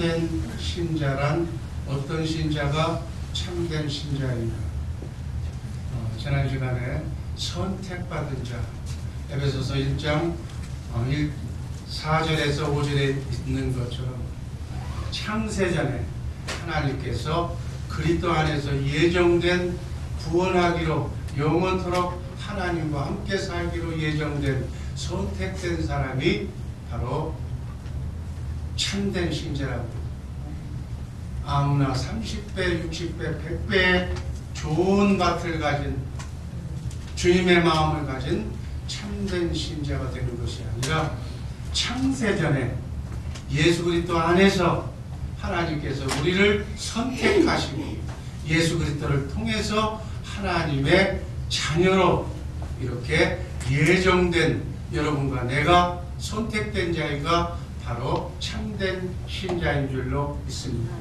참된 신자란 어떤 신자가 참된 신자인가? 지난 시간에 선택받은 자, 에베소서 1장 4절에서 5절에 있는 것처럼 창세전에 하나님께서 그리스도 안에서 예정된 구원하기로 영원토록 하나님과 함께 살기로 예정된 선택된 사람이 바로 참된 신자라고. 아무나 30배, 60배, 100배의 좋은 밭을 가진 주님의 마음을 가진 참된 신자가 되는 것이 아니라 창세전에 예수 그리스도 안에서 하나님께서 우리를 선택하시고 예수 그리스도를 통해서 하나님의 자녀로 이렇게 예정된 여러분과 내가 선택된 자가 바로 참된 신자인 줄로 믿습니다.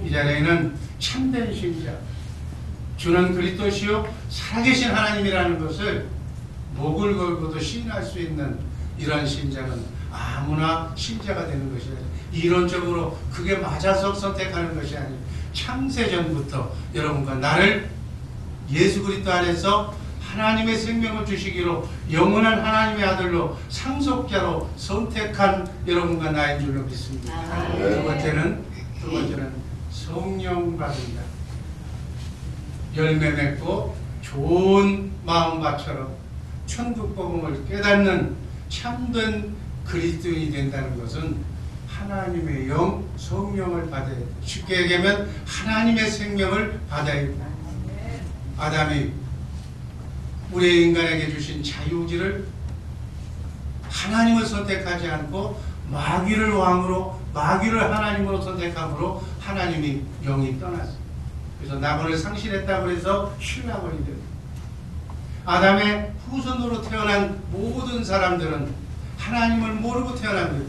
이 자리에는 참된 신자, 주는 그리스도시요 살아계신 하나님이라는 것을 목을 걸고도 시인할 수 있는 이런 신자는 아무나 신자가 되는 것이 아니라 이론적으로 그게 맞아서 선택하는 것이 아니라 창세전부터 여러분과 나를 예수 그리스도 안에서 하나님의 생명을 주시기로 영원한 하나님의 아들로 상속자로 선택한 여러분과 나인 줄로 믿습니다. 두 번째는 성령 받은 자. 열매 맺고 좋은 마음밭처럼 천국 복음을 깨닫는 참된 그리스도인이 된다는 것은 하나님의 영, 성령을 받아야 돼. 쉽게 얘기하면 하나님의 생명을 받아야 돼. 아담이 우리 인간에게 주신 자유의지를 하나님을 선택하지 않고 마귀를 왕으로, 마귀를 하나님으로 선택함으로 하나님이 영이 떠났어요. 그래서 낙원을 상실했다고 해서 신라곤이 됩니다. 아담의 후손으로 태어난 모든 사람들은 하나님을 모르고 태어난 거예요.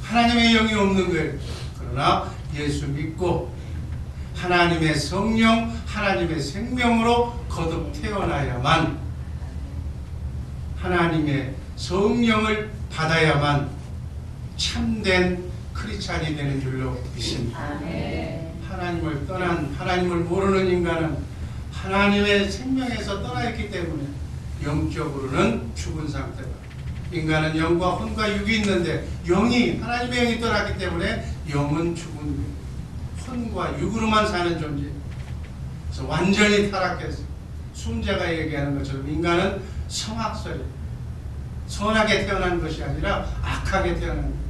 하나님의 영이 없는 거예요. 그러나 예수 믿고 하나님의 성령, 하나님의 생명으로 거듭 태어나야만 하나님의 성령을 받아야만 참된 크리스찬이 되는 줄로 믿습니다. 하나님을 떠난, 하나님을 모르는 인간은 하나님의 생명에서 떠나있기 때문에 영적으로는 죽은 상태다. 인간은 영과 혼과 육이 있는데 하나님의 영이 떠났기 때문에 영은 죽은 거예요. 혼과 육으로만 사는 존재. 그래서 완전히 타락해서 순자가 얘기하는 것처럼 인간은 성악설이 선하게 태어난 것이 아니라 악하게 태어난 거예요.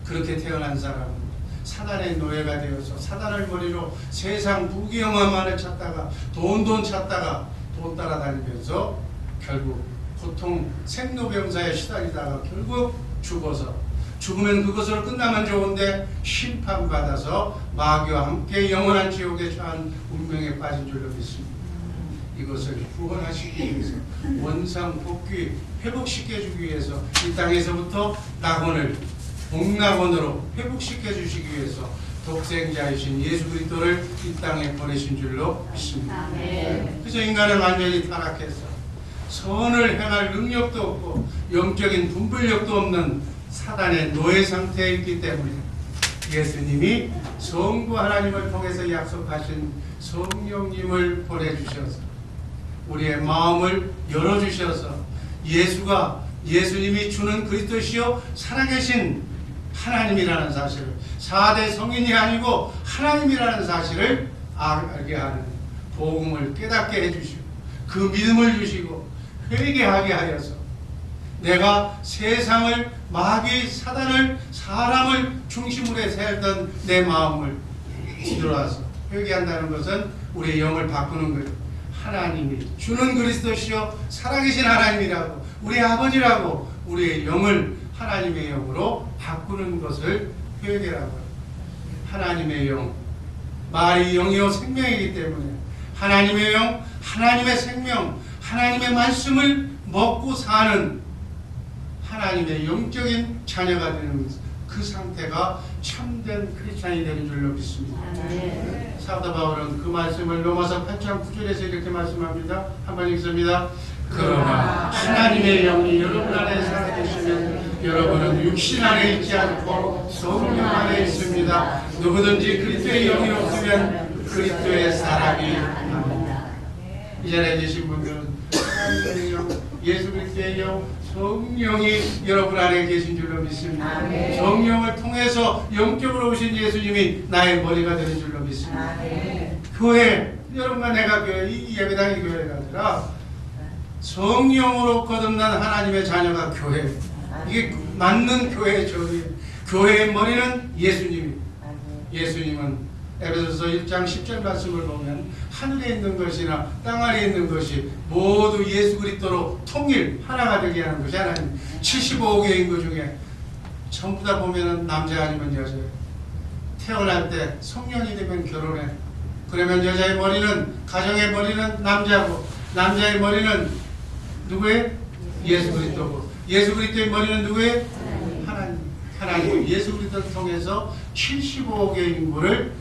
그렇게 태어난 사람은 사단의 노예가 되어서 사단을 머리로 세상 부귀영화만을 찾다가 돈 찾다가 돈 따라다니면서 결국 고통 생로병사에 시달리다가 결국 죽어서 죽으면 그것으로 끝나면 좋은데 심판받아서 마귀와 함께 영원한 지옥에 처한 운명에 빠진 줄로 믿습니다. 이것을 구원하시기 위해서 원상 복귀 회복시켜주기 위해서 이 땅에서부터 낙원을 복낙원으로 회복시켜 주시기 위해서 독생자이신 예수 그리스도를 이 땅에 보내신 줄로 믿습니다. 그래서 인간은 완전히 타락해서 선을 행할 능력도 없고 영적인 분별력도 없는 사단의 노예 상태에 있기 때문에 예수님이 성부 하나님을 통해서 약속하신 성령님을 보내주셔서 우리의 마음을 열어주셔서 예수님이 주는 그리스도시요 살아계신 하나님이라는 사실을 4대 성인이 아니고 하나님이라는 사실을 알게 하는 복음을 깨닫게 해주시고 그 믿음을 주시고 회개하게 하여서 내가 세상을 마귀 사단을 사람을 중심으로 해서 살던 내 마음을 뒤돌아서 회개한다는 것은 우리의 영을 바꾸는 거예요. 하나님이 주는 그리스도시요 살아계신 하나님이라고 우리 아버지라고 우리의 영을 하나님의 영으로 바꾸는 것을 회개라고 합니다. 하나님의 영, 말이 영이요 생명이기 때문에 하나님의 영, 하나님의 생명, 하나님의 말씀을 먹고 사는 하나님의 영적인 자녀가 되는 그 상태가 참된 크리스찬이 되는 줄로 믿습니다. 사도 바울은 그 말씀을 로마서 8장 9절에서 이렇게 말씀합니다. 한번 읽습니다. 그러나 하나님의 영이 여러분 안에 살아계시면 여러분은 육신 안에 있지 않고 성령 안에 있습니다. 누구든지 그리스도의 영이 없으면 그리스도의 사람이 아닙니다. 이 자리에 계신 분들은 하나님의 영, 예수 그리스도의 영, 성령이 여러분 안에 계신 줄로 믿습니다. 성령을 통해서 영적으로 오신 예수님이 나의 머리가 되는 줄로 믿습니다. 교회, 여러분과 내가 교회, 이 예배당이 교회가 아니라 성령으로 거듭난 하나님의 자녀가 교회. 이게 맞는 교회의 정의. 교회의 머리는 예수님입니다. 예수님은 에베소서 1장 10절 말씀을 보면 하늘에 있는 것이나 땅 아래에 있는 것이 모두 예수 그리스도로 통일 하나가 되게 하는 것이 하나님. 75억의 인구 중에 전부 다 보면은 남자 아니면 여자예요. 태어날 때 성령이 되면 결혼해. 그러면 여자의 머리는, 가정의 머리는 남자고, 남자의 머리는 누구의? 예수 그리스도고, 예수 그리스도의 머리는 누구의? 하나님. 예수 그리스도를 통해서 75억의 인구를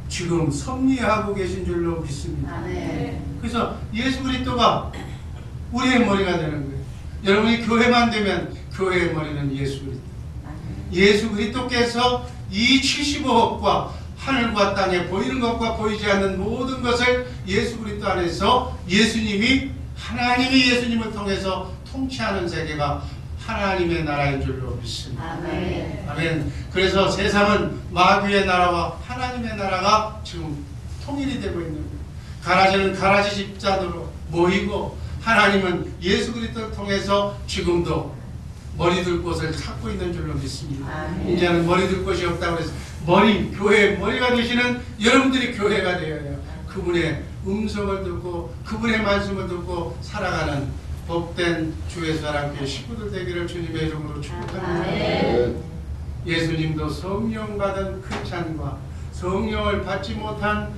지금 섭리하고 계신 줄로 믿습니다. 그래서 예수 그리스도가 우리의 머리가 되는 거예요. 여러분이 교회만 되면 교회의 머리는 예수 그리스도. 예수 그리스도께서 이 75억과 하늘과 땅에 보이는 것과 보이지 않는 모든 것을 예수 그리스도 안에서 하나님이 예수님을 통해서 통치하는 세계가 하나님의 나라인 줄로 믿습니다. 아멘. 그래서 세상은 마귀의 나라와 하나님의 나라가 지금 통일이 되고 있는 거예요. 가라지는 가라지 집단으로 모이고, 하나님은 예수 그리스도를 통해서 지금도 머리 둘 곳을 찾고 있는 줄로 믿습니다. 이제는 머리 둘 곳이 없다고 해서 교회의 머리가 되시는 여러분들이 교회가 되어야 해요. 그분의 음성을 듣고 그분의 말씀을 듣고 살아가는 복된 주의 사랑교회 식구들 되기를 주님의 이름으로 축복합니다. 예수님도 성령 받은 크리스찬과 성령을 받지 못한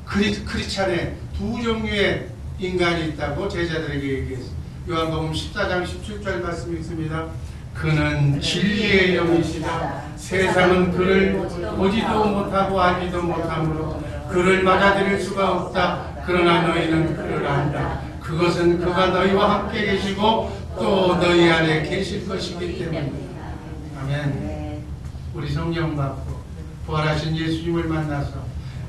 크리스찬의 두 종류의 인간이 있다고 제자들에게 얘기했습니다. 요한복음 14장 17절 말씀이 있습니다. 그는 진리의 영이시다. 세상은 그를 보지도 못하고 알지도 못하므로 그를 맞아들일 수가 없다. 그러나 너희는 그를 안다. 그것은 그가 너희와 함께 계시고 또 너희 안에 계실 것이기 때문이다. 아멘. 우리 성령 받고 부활하신 예수님을 만나서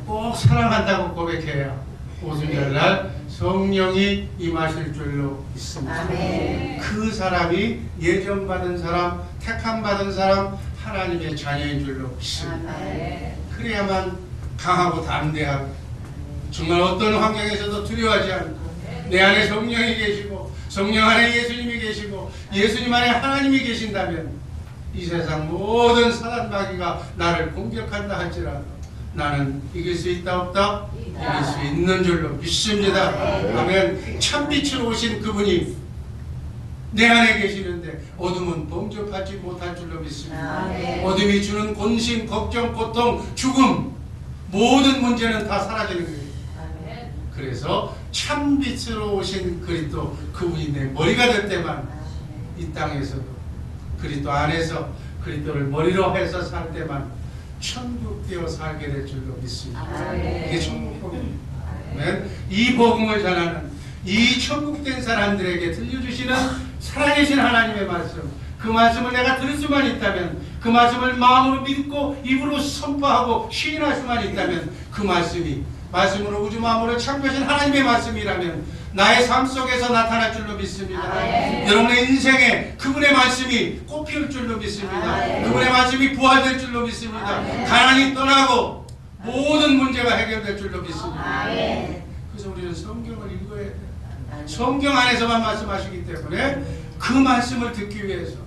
꼭 사랑한다고 고백해야 오순절날 성령이 임하실 줄로 믿습니다. 아멘. 그 사람이 예정받은 사람, 택함받은 사람, 하나님의 자녀인 줄로 믿습니다. 아멘. 그래야만 강하고 담대하고 정말 어떤 환경에서도 두려워하지 않고 내 안에 성령이 계시고 성령 안에 예수님이 계시고 예수님 안에 하나님이 계신다면 이 세상 모든 사단 마귀가 나를 공격한다 할지라도 나는 이길 수 있다 없다? 이길 수 있는 줄로 믿습니다. 아멘. 참빛으로 오신 그분이 내 안에 계시는데 어둠은 범접하지 못할 줄로 믿습니다. 어둠이 주는 곤심, 걱정, 고통, 죽음 모든 문제는 다 사라지는 거예요. 그래서 참빛으로 오신 그리스도 그분이 내 머리가 될 때만 이 땅에서도 그리스도 안에서 그리스도를 머리로 해서 살 때만 천국되어 살게 될 줄로 믿습니다. 이게 천국 복음입니다. 이 복음을 전하는 이 천국된 사람들에게 들려주시는 살아계신 하나님의 말씀, 그 말씀을 내가 들을 수만 있다면, 그 말씀을 마음으로 믿고 입으로 선포하고 시인할 수만 있다면 그 말씀으로 우주 만물을 창조하신 하나님의 말씀이라면 나의 삶 속에서 나타날 줄로 믿습니다. 여러분의 인생에 그분의 말씀이 꽃피울 줄로 믿습니다. 그분의 말씀이 부활될 줄로 믿습니다. 가난이 떠나고 모든 문제가 해결될 줄로 믿습니다. 그래서 우리는 성경을 읽어야 돼요. 성경 안에서만 말씀하시기 때문에 그 말씀을 듣기 위해서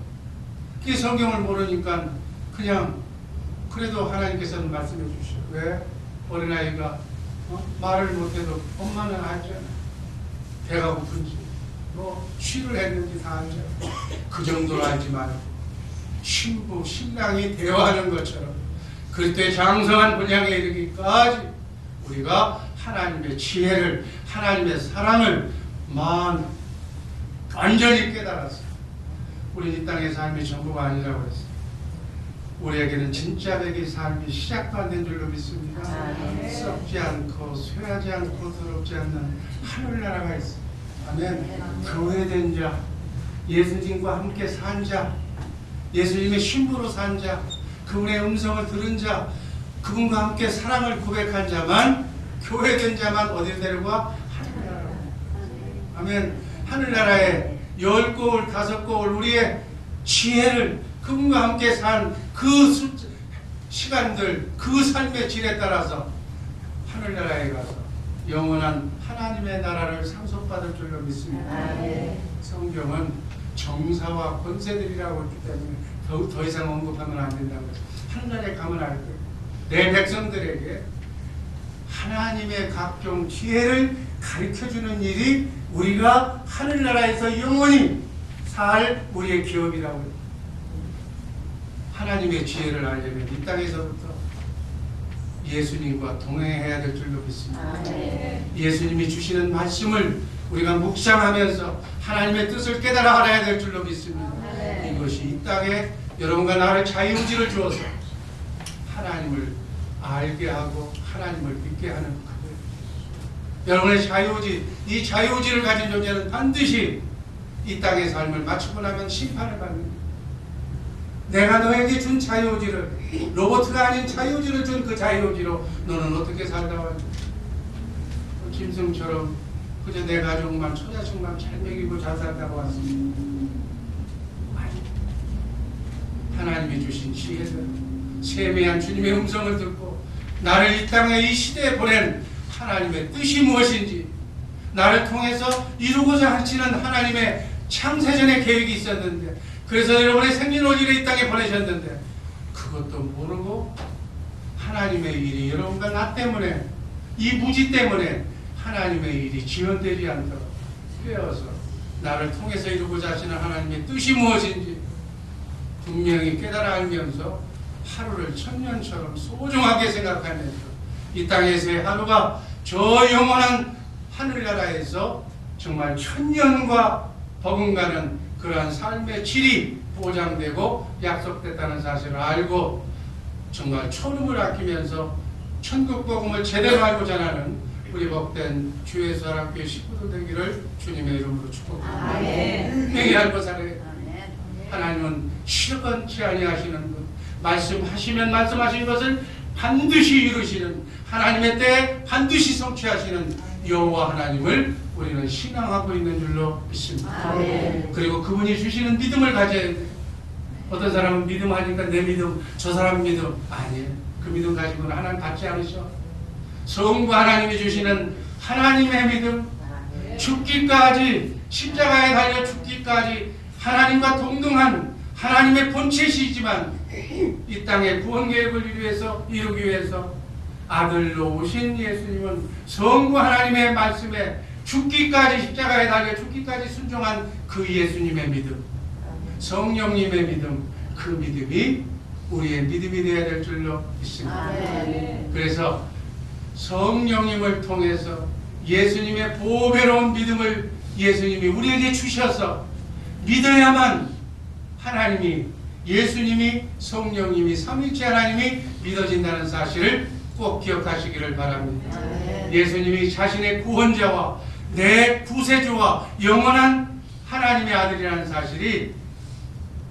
이 성경을 모르니까 그냥 그래도 하나님께서는 말씀해 주시오. 왜? 어린아이가 말을 못해도 엄마는 알잖아. 배가 고픈지 쉬를 했는지 다 알잖아. 그 정도로 알지 말고 신부, 신랑이 대화하는 것처럼 그때 장성한 분량에 이르기까지 우리가 하나님의 지혜를, 하나님의 사랑을 완전히 깨달았어. 우리 이 땅의 삶이 전부가 아니라고 했어. 우리에게는 진짜 백의 삶이 시작도 안 된 줄로 믿습니다. 썩지 않고 쇠하지 않고 더럽지 않는 하늘나라가 있어. 아멘. 교회된 자, 예수님과 함께 산 자, 예수님의 신부로 산 자, 그분의 음성을 들은 자, 그분과 함께 사랑을 고백한 자만, 교회된 자만 어디로 데려가? 하늘나라로. 아멘. 하늘나라에 10거울, 5거울 우리의 지혜를 그분과 함께 산 그 시간들, 그 삶의 질에 따라서 하늘나라에 가서 영원한 하나님의 나라를 상속받을 줄로 믿습니다. 성경은 정사와 권세들이라고 했기 때문에 더 이상 언급하면 안 된다고 해서 하늘나라에 가면 알 거예요. 내 백성들에게 하나님의 각종 지혜를 가르쳐주는 일이 우리가 하늘나라에서 영원히 살 우리의 기업이라고 해요. 하나님의 지혜를 알려면 이 땅에서부터 예수님과 동행해야 될 줄로 믿습니다. 예수님이 주시는 말씀을 우리가 묵상하면서 하나님의 뜻을 깨달아 알아야 될 줄로 믿습니다. 이것이 이 땅에 여러분과 나를 자유의지를 주어서 하나님을 알게 하고 하나님을 믿게 하는 그거예요. 여러분의 자유의지, 이 자유의지를 가진 존재는 반드시 이 땅의 삶을 마치고 나면 심판을 받는, 내가 너에게 준 자유의지를, 로봇가 아닌 자유의지를 준 그 자유의지로 너는 어떻게 살다 왔니? 김승처럼 그저 내 가족만, 처자식만 잘 먹이고 잘 살다고 왔습니다. 아니, 하나님이 주신 지혜를, 세미한 주님의 음성을 듣고 나를 이 땅에 이 시대에 보낸 하나님의 뜻이 무엇인지, 나를 통해서 이루고자 하시는 하나님의 창세전의 계획이 있었는데, 그래서 여러분의 생민오지를 이 땅에 보내셨는데 그것도 모르고 하나님의 일이 여러분과 나 때문에, 이 무지 때문에 하나님의 일이 지연되지 않도록 깨어서 나를 통해서 이루고자 하시는 하나님의 뜻이 무엇인지 분명히 깨달아 알면서 하루를 천년처럼 소중하게 생각하면서 이 땅에서의 하루가 저 영원한 하늘나라에서 정말 천년과 버금가는 그러한 삶의 질이 보장되고 약속됐다는 사실을 알고 정말 초름을 아끼면서 천국 복음을 제대로 알고 전하는 우리 복된 주예수 사랑교회 식구들 되기를 주님의 이름으로 축복합니다. 회개할 것 살아야 하나님은 시건치 아니하시는 분, 말씀하시면 말씀하신 것을 반드시 이루시는, 하나님의 때에 반드시 성취하시는 여호와 하나님을 우리는 신앙하고 있는 줄로 믿습니다. 그리고 그분이 주시는 믿음을 가져야 돼. 어떤 사람은 믿음 하니까 내 믿음, 저 사람 믿음, 아니에요. 그 믿음 가지고는 하나님 받지 않으셔. 성부 하나님이 주시는 하나님의 믿음, 죽기까지, 십자가에 달려 죽기까지 하나님과 동등한 하나님의 본체시지만 이 땅의 구원 계획을 이루기 위해서 아들로 오신 예수님은 성부 하나님의 말씀에 죽기까지, 십자가에 달려 죽기까지 순종한 그 예수님의 믿음, 성령님의 믿음, 그 믿음이 우리의 믿음이 되어야 될 줄로 믿습니다. 그래서 성령님을 통해서 예수님의 보배로운 믿음을 예수님이 우리에게 주셔서 믿어야만 하나님이, 예수님이, 성령님이, 삼위일체 하나님이 믿어진다는 사실을 꼭 기억하시기를 바랍니다. 예수님이 자신의 구원자와 내 구세주와 영원한 하나님의 아들이라는 사실이,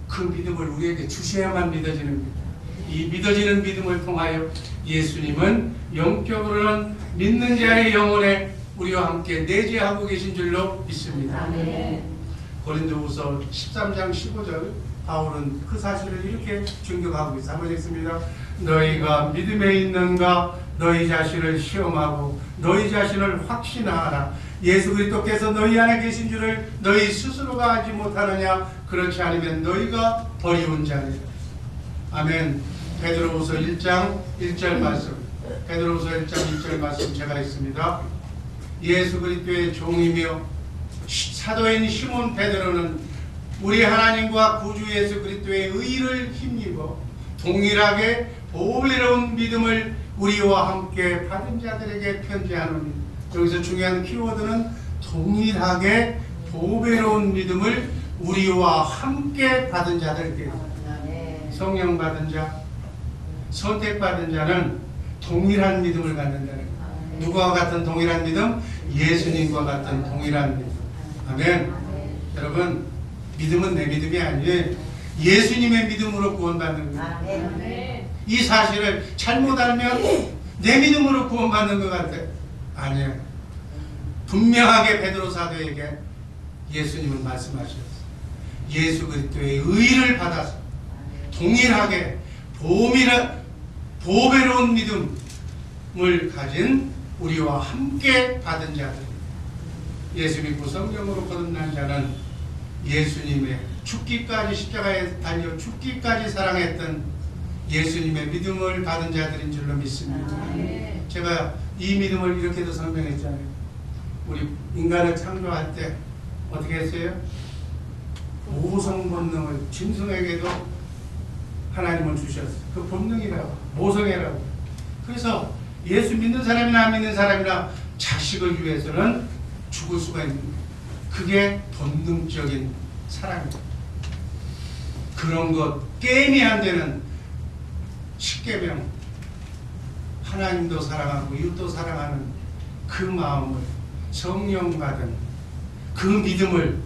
그 믿음을 우리에게 주셔야만 믿어지는 겁니다. 이 믿어지는 믿음을 통하여 예수님은 영적으로는 믿는 자의 영혼에 우리와 함께 내재하고 계신 줄로 믿습니다. 고린도후서 13장 15절 바울은 그 사실을 이렇게 증거하고 있습니다. 한번 읽습니다. 너희가 믿음에 있는가 너희 자신을 시험하고 너희 자신을 확신하라. 예수 그리스도께서 너희 안에 계신 줄을 너희 스스로가 알지 못하느냐? 그렇지 않으면 너희가 버리운 자니라. 아멘. 베드로후서 1장 1절 말씀, 베드로후서 1장 1절 말씀 제가 읽습니다. 예수 그리스도의 종이며 사도인 시몬 베드로는 우리 하나님과 구주 예수 그리스도의 의를 힘입어 동일하게 보배로운 믿음을 우리와 함께 받은 자들에게 편지하노니, 여기서 중요한 키워드는 동일하게 보배로운 믿음을 우리와 함께 받은 자들에게. 성령 받은 자, 선택받은 자는 동일한 믿음을 갖는다는 거예요. 누구와 같은 동일한 믿음? 예수님과 같은 동일한 믿음. 아멘. 여러분, 믿음은 내 믿음이 아니에요. 예수님의 믿음으로 구원받는 거예요. 이 사실을 잘못 알면 내 믿음으로 구원받는 것 같아. 아니에요. 분명하게 베드로 사도에게 예수님은 말씀하셨어요. 예수 그리스도의 의를 받아서 동일하게 보배로운 믿음을 가진 우리와 함께 받은 자들, 예수 믿고 성령으로 거듭난 자는 예수님의 죽기까지 십자가에 달려 죽기까지 사랑했던 예수님의 믿음을 받은 자들인 줄로 믿습니다. 제가 이 믿음을 이렇게도 설명했잖아요. 우리 인간을 창조할 때 어떻게 했어요? 모성 본능을 짐승에게도 하나님은 주셨어요. 그 본능이라고, 모성애라고. 그래서 예수 믿는 사람이나 안 믿는 사람이나 자식을 위해서는 죽을 수가 있는 거예요. 그게 본능적인 사랑입니다. 그런 것 게임이 안 되는 십계명, 하나님도 사랑하고 이웃도 사랑하는 그 마음을 성령 받은 그 믿음을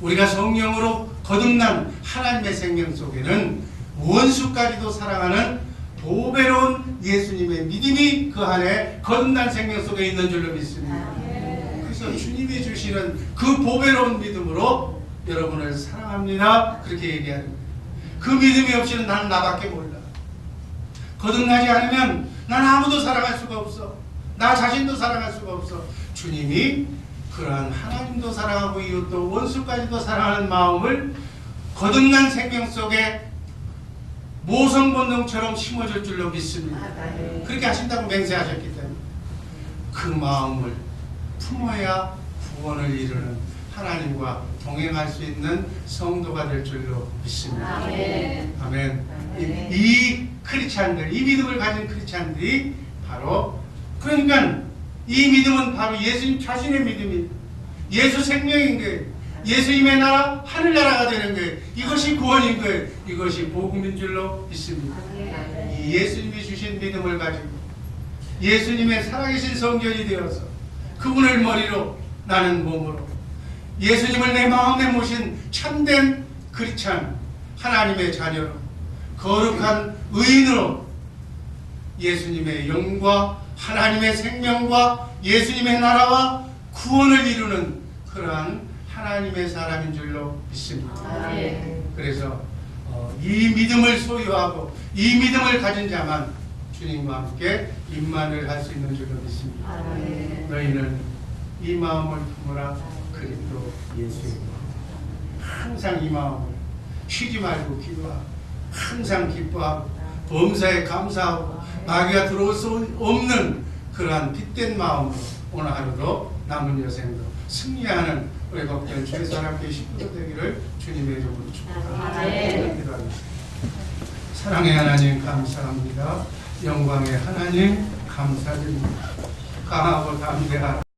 우리가 성령으로 거듭난 하나님의 생명 속에는 원수까지도 사랑하는 보배로운 예수님의 믿음이 그 안에 거듭난 생명 속에 있는 줄로 믿습니다. 그래서 주님이 주시는 그 보배로운 믿음으로 여러분을 사랑합니다. 그렇게 얘기하는 거예요. 그 믿음이 없이는 나는 나밖에 몰라. 거듭나지 않으면 난 아무도 사랑할 수가 없어. 나 자신도 사랑할 수가 없어. 주님이 그러한 하나님도 사랑하고 이웃도 원수까지도 사랑하는 마음을 거듭난 생명 속에 모성 본능처럼 심어줄 줄로 믿습니다. 그렇게 하신다고 맹세하셨기 때문에 그 마음을 품어야 구원을 이루는 하나님과 동행할 수 있는 성도가 될 줄로 믿습니다. 아멘. 이 크리스찬들, 이 믿음을 가진 크리스찬들이 바로, 그러니까 이 믿음은 바로 예수님 자신의 믿음이, 예수 생명인 거예요. 예수님의 나라, 하늘나라가 되는 거예요. 이것이 구원인 거예요. 이것이 복음인 줄로 믿습니다. 이 예수님이 주신 믿음을 가지고 예수님의 살아계신 성전이 되어서 그분을 머리로 나는 몸으로 예수님을 내 마음에 모신 참된 크리스찬, 하나님의 자녀로 거룩한 의인으로 예수님의 영과 하나님의 생명과 예수님의 나라와 구원을 이루는 그러한 하나님의 사람인 줄로 믿습니다. 그래서 이 믿음을 소유하고 이 믿음을 가진 자만 주님과 함께 임만을 할 수 있는 줄로 믿습니다. 너희는 이 마음을 품으라. 그리스도 예수의 마음. 항상 이 마음을 쉬지 말고 기도하고 항상 기뻐하고 범사에 감사하고 마귀가 들어올 수 없는 그러한 빛된 마음으로 오늘 하루도 남은 여생도 승리하는 우리 복된 주의 사람께 식구도 되기를 주님의 이름으로 축복합니다. 기도하겠습니다. 사랑의 하나님 감사합니다. 영광의 하나님 감사드립니다. 강하고 담대하라.